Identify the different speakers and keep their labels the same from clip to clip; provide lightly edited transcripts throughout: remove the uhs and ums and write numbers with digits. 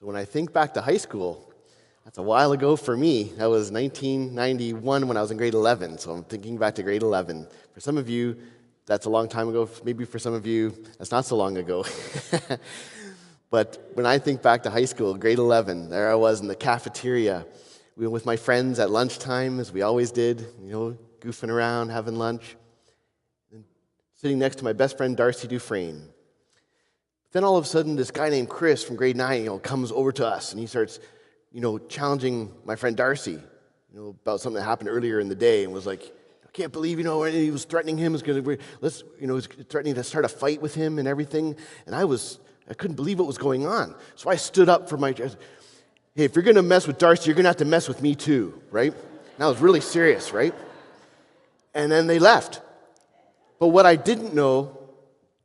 Speaker 1: So when I think back to high school, that's a while ago for me. That was 1991 when I was in grade 11. So I'm thinking back to grade 11. For some of you, that's a long time ago. Maybe for some of you, that's not so long ago. But when I think back to high school, grade 11, there I was in the cafeteria. We were with my friends at lunchtime, as we always did, goofing around, having lunch. And sitting next to my best friend, Darcy Dufresne. Then all of a sudden, this guy named Chris from grade 9, comes over to us, and he starts, challenging my friend Darcy, about something that happened earlier in the day, and was like, I can't believe, and he was threatening him, was threatening to start a fight with him and everything, and I couldn't believe what was going on. So I stood up for hey, if you're going to mess with Darcy, you're going to have to mess with me too, right? And I was really serious, right? And then they left. But what I didn't know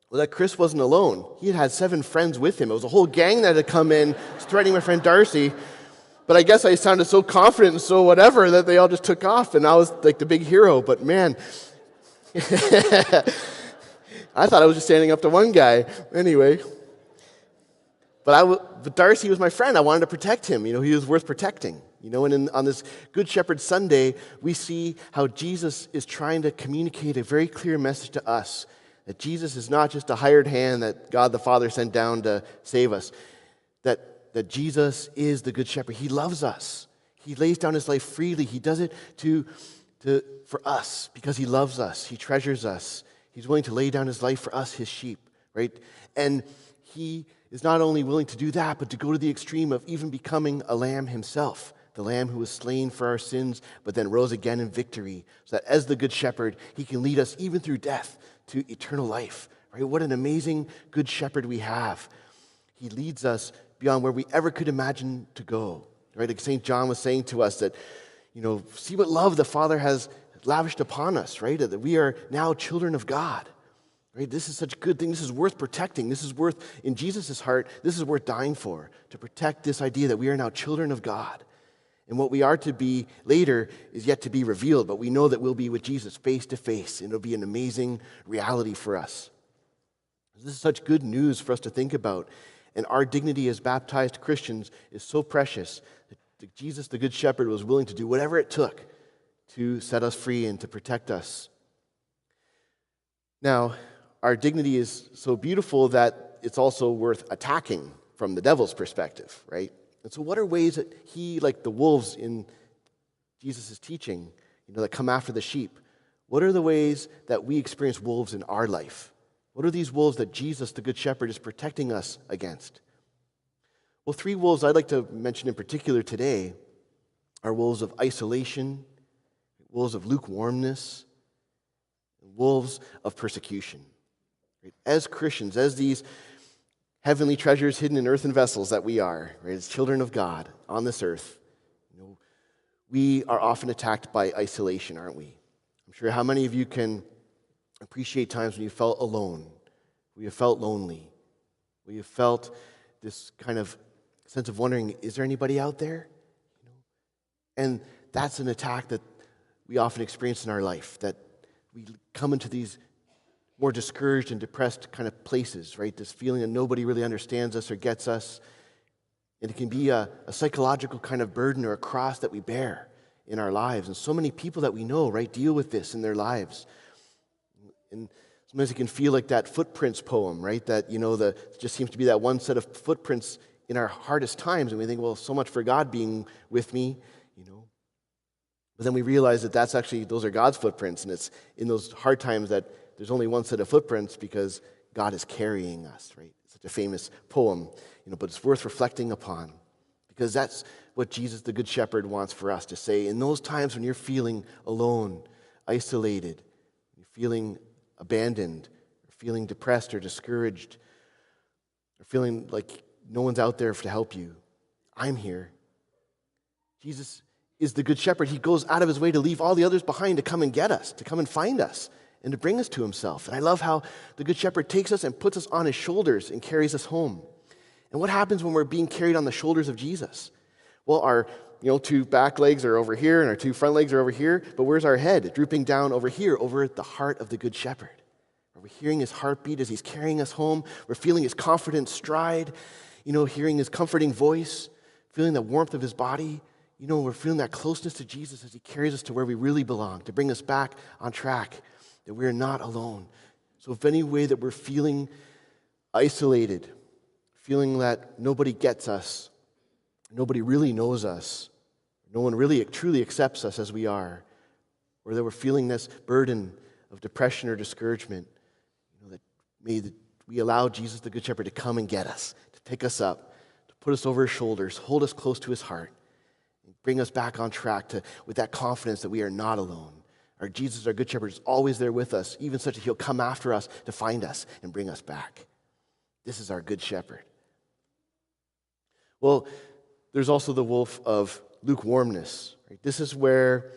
Speaker 1: was that Chris wasn't alone. He had 7 friends with him. It was a whole gang that had come in, threatening my friend Darcy. But I guess I sounded so confident and so whatever that they all just took off, and I was like the big hero. But man, I thought I was just standing up to one guy. Anyway. But Darcy was my friend. I wanted to protect him. He was worth protecting. And on this Good Shepherd Sunday, we see how Jesus is trying to communicate a very clear message to us, that Jesus is not just a hired hand that God the Father sent down to save us, that Jesus is the Good Shepherd. He loves us. He lays down his life freely. He does it for us because he loves us. He treasures us. He's willing to lay down his life for us, his sheep, right? And he is not only willing to do that, but to go to the extreme of even becoming a lamb himself, the lamb who was slain for our sins, but then rose again in victory, so that as the Good Shepherd, he can lead us even through death to eternal life. Right? What an amazing Good Shepherd we have. He leads us beyond where we ever could imagine to go. Right? Like St. John was saying to us that, see what love the Father has lavished upon us, right? That we are now children of God. Right? This is such a good thing. This is worth protecting. This is worth, in Jesus' heart, this is worth dying for, to protect this idea that we are now children of God. And what we are to be later is yet to be revealed, but we know that we'll be with Jesus face to face, and it'll be an amazing reality for us. This is such good news for us to think about, and our dignity as baptized Christians is so precious that Jesus, the Good Shepherd, was willing to do whatever it took to set us free and to protect us. Now, our dignity is so beautiful that it's also worth attacking from the devil's perspective, right? And so what are ways that he, like the wolves in Jesus' teaching, that come after the sheep, what are the ways that we experience wolves in our life? What are these wolves that Jesus, the Good Shepherd, is protecting us against? Well, 3 wolves I'd like to mention in particular today are wolves of isolation, wolves of lukewarmness, and wolves of persecution. As Christians, as these heavenly treasures hidden in earthen vessels that we are, right, as children of God on this earth, we are often attacked by isolation, aren't we? I'm sure how many of you can appreciate times when you felt alone, when you felt lonely, when you felt this kind of sense of wondering, is there anybody out there? And that's an attack that we often experience in our life, that we come into these more discouraged and depressed kind of places, right? This feeling that nobody really understands us or gets us. And it can be a psychological kind of burden or a cross that we bear in our lives. And so many people that we know, right, deal with this in their lives. And sometimes it can feel like that footprints poem, right? That, it just seems to be that one set of footprints in our hardest times. And we think, well, so much for God being with me, But then we realize that those are God's footprints. And it's in those hard times that there's only one set of footprints because God is carrying us, right? It's such a famous poem, but it's worth reflecting upon because that's what Jesus, the Good Shepherd, wants for us to say. In those times when you're feeling alone, isolated, you're feeling abandoned, or feeling depressed or discouraged, or feeling like no one's out there to help you, I'm here. Jesus is the Good Shepherd. He goes out of his way to leave all the others behind to come and get us, to come and find us, and to bring us to himself. And I love how the Good Shepherd takes us and puts us on his shoulders and carries us home. And what happens when we're being carried on the shoulders of Jesus? Well, our 2 back legs are over here and our 2 front legs are over here, but where's our head? Drooping down over here, over at the heart of the Good Shepherd. We're hearing his heartbeat as he's carrying us home. We're feeling his confident stride. hearing his comforting voice, feeling the warmth of his body. We're feeling that closeness to Jesus as he carries us to where we really belong, to bring us back on track, that we're not alone. So if any way that we're feeling isolated, feeling that nobody gets us, nobody really knows us, no one really truly accepts us as we are, or that we're feeling this burden of depression or discouragement, that we allow Jesus the Good Shepherd to come and get us, to pick us up, to put us over his shoulders, hold us close to his heart, and bring us back on track with that confidence that we are not alone. Our Jesus, our Good Shepherd, is always there with us, even such that he'll come after us to find us and bring us back. This is our Good Shepherd. Well, there's also the wolf of lukewarmness. Right? This is where,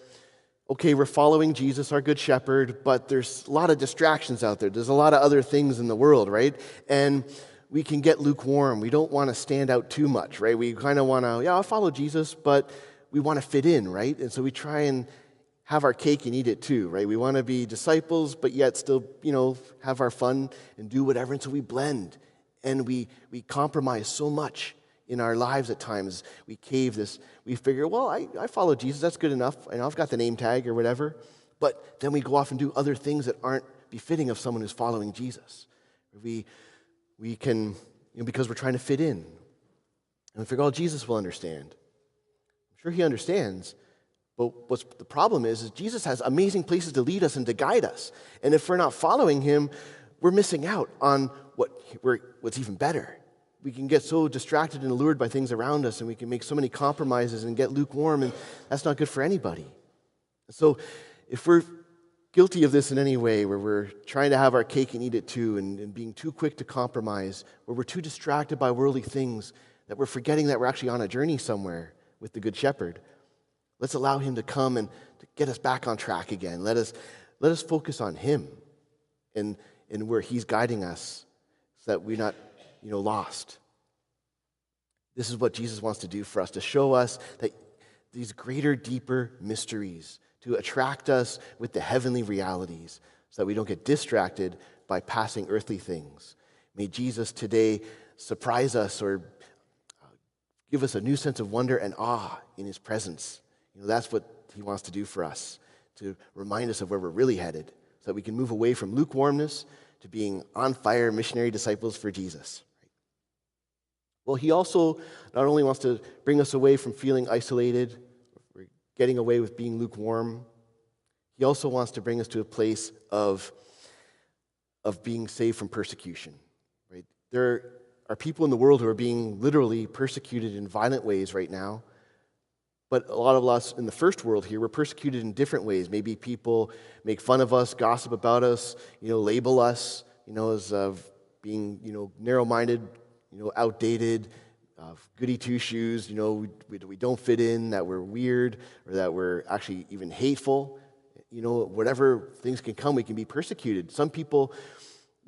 Speaker 1: we're following Jesus, our Good Shepherd, but there's a lot of distractions out there. There's a lot of other things in the world, right? And we can get lukewarm. We don't want to stand out too much, right? We kind of want to, I'll follow Jesus, but we want to fit in, right? And so we try and have our cake and eat it too, right? We want to be disciples, but yet still, have our fun and do whatever. And so we blend and we compromise so much in our lives at times. We cave this. We figure, I follow Jesus. That's good enough. I've got the name tag or whatever. But then we go off and do other things that aren't befitting of someone who's following Jesus. We can, because we're trying to fit in. And we figure, Jesus will understand. I'm sure he understands. But what's the problem is Jesus has amazing places to lead us and to guide us. And if we're not following him, we're missing out on what's even better. We can get so distracted and allured by things around us, and we can make so many compromises and get lukewarm, and that's not good for anybody. So if we're guilty of this in any way, where we're trying to have our cake and eat it too, and being too quick to compromise, where we're too distracted by worldly things, that we're forgetting that we're actually on a journey somewhere with the Good Shepherd, let's allow him to come and to get us back on track again. Let us focus on him and where he's guiding us so that we're not, lost. This is what Jesus wants to do for us, to show us that these greater, deeper mysteries, to attract us with the heavenly realities so that we don't get distracted by passing earthly things. May Jesus today surprise us or give us a new sense of wonder and awe in his presence. That's what he wants to do for us, to remind us of where we're really headed so that we can move away from lukewarmness to being on fire missionary disciples for Jesus. Well, he also not only wants to bring us away from feeling isolated, or getting away with being lukewarm, he also wants to bring us to a place of being saved from persecution. Right? There are people in the world who are being literally persecuted in violent ways right now. But a lot of us in the first world here, we're persecuted in different ways. Maybe people make fun of us, gossip about us, label us, as being, narrow-minded, outdated, goody two-shoes, we don't fit in, that we're weird, or that we're actually even hateful. Whatever things can come, we can be persecuted. Some people,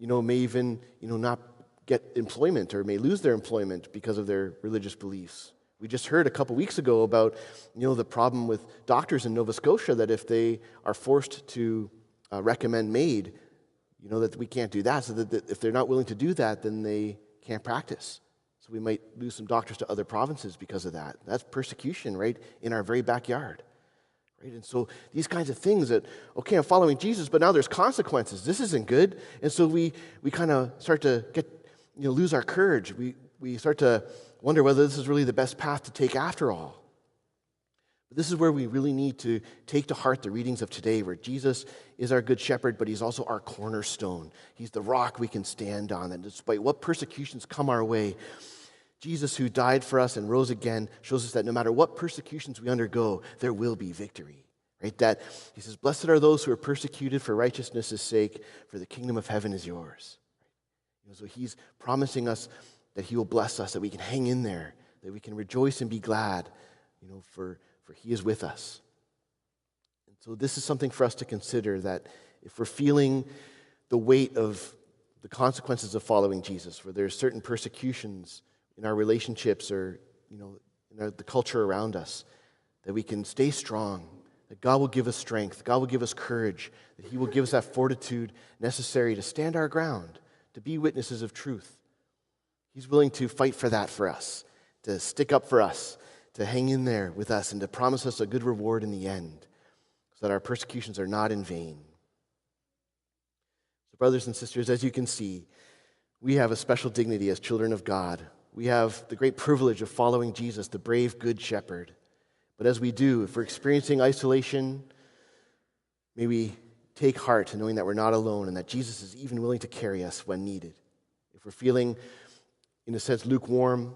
Speaker 1: may even, not get employment or may lose their employment because of their religious beliefs. We just heard a couple weeks ago about, the problem with doctors in Nova Scotia, that if they are forced to recommend MAID, that we can't do that. So that if they're not willing to do that, then they can't practice. So we might lose some doctors to other provinces because of that. That's persecution, right, in our very backyard. Right? And so these kinds of things that, I'm following Jesus, but now there's consequences. This isn't good. And so we kind of start to lose our courage. We start to wonder whether this is really the best path to take after all. But this is where we really need to take to heart the readings of today, where Jesus is our good shepherd, but he's also our cornerstone. He's the rock we can stand on, and despite what persecutions come our way, Jesus, who died for us and rose again, shows us that no matter what persecutions we undergo, there will be victory. Right? That he says, "Blessed are those who are persecuted for righteousness' sake, for the kingdom of heaven is yours." So he's promising us that he will bless us, that we can hang in there, that we can rejoice and be glad, for he is with us. And so this is something for us to consider, that if we're feeling the weight of the consequences of following Jesus, where there's certain persecutions in our relationships or, in the culture around us, that we can stay strong, that God will give us strength, God will give us courage, that he will give us that fortitude necessary to stand our ground, to be witnesses of truth. He's willing to fight for that for us, to stick up for us, to hang in there with us, and to promise us a good reward in the end, so that our persecutions are not in vain. So, brothers and sisters, as you can see, we have a special dignity as children of God. We have the great privilege of following Jesus, the brave, good shepherd. But as we do, if we're experiencing isolation, may we take heart knowing that we're not alone and that Jesus is even willing to carry us when needed. If we're feeling, in a sense, lukewarm,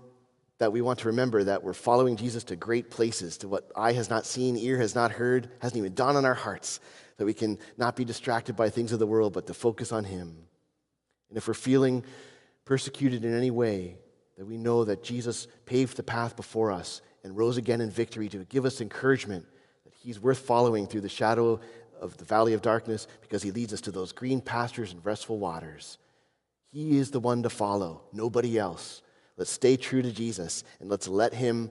Speaker 1: that we want to remember that we're following Jesus to great places, to what eye has not seen, ear has not heard, hasn't even dawned on our hearts, that we can not be distracted by things of the world, but to focus on Him. And if we're feeling persecuted in any way, that we know that Jesus paved the path before us and rose again in victory to give us encouragement that He's worth following through the shadow of the valley of darkness, because He leads us to those green pastures and restful waters. He is the one to follow, nobody else. Let's stay true to Jesus, and let's let Him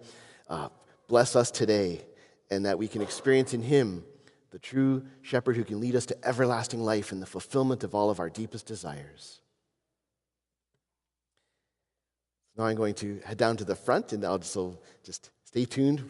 Speaker 1: bless us today, and that we can experience in Him the true shepherd who can lead us to everlasting life and the fulfillment of all of our deepest desires. Now I'm going to head down to the front, and so just stay tuned